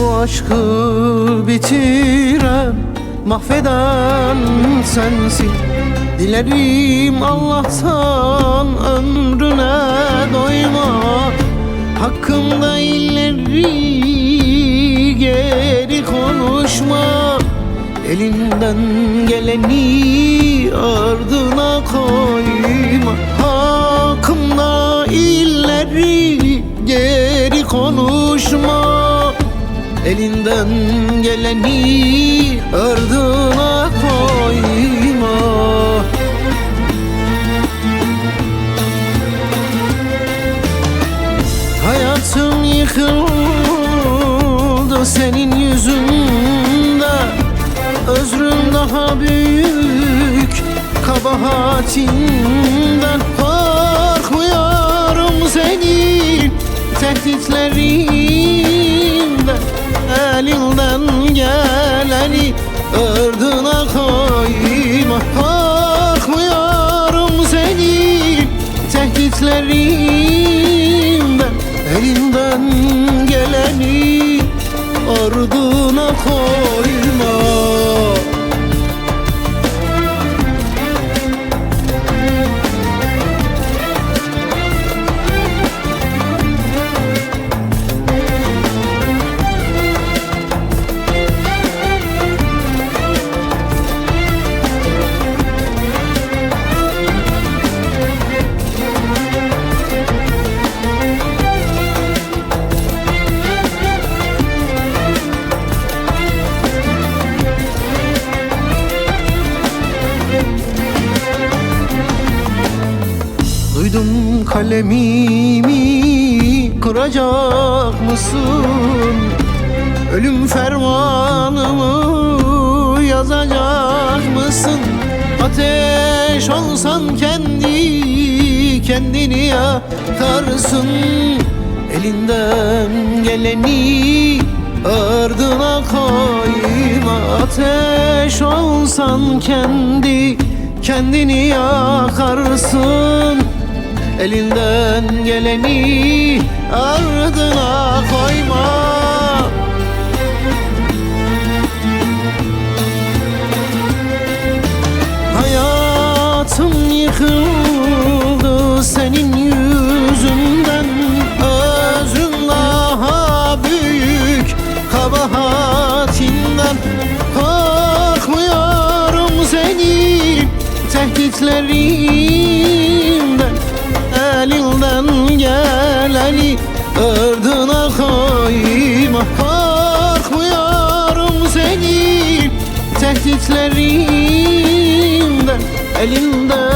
Bu aşkı bitiren, mahveden sensin. Dilerim Allah'tan ömrüne doyma. Hakkımda illeri geri konuşma. Elinden geleni ardına koyma. Hakkımda illeri geri konuşma. Elinden geleni ardına koyma. Hayatım yıkıldı senin yüzünden. Özrüm daha büyük kabahatinden. Korkuyorum senin tehditlerinden. Elinden geleni ardına koyma. Korkmuyorum senin tehditlerinden. Elinden geleni ardına koyma. Duydum kalemimi kıracak mısın? Ölüm fermanımı yazacak mısın? Ateş olsan kendini yakarsın. Elinden geleni ardına koyma. Ateş olsan kendini yakarsın. Elinden geleni ardına koyma. Hayatım yıkıldı senin yüzünden. Özrün daha büyük kabahatinden. Korkmuyorum senin tehditlerinden. Elinden geleni ardına koyma. Korkmuyorum senin tehditlerinden. Elinden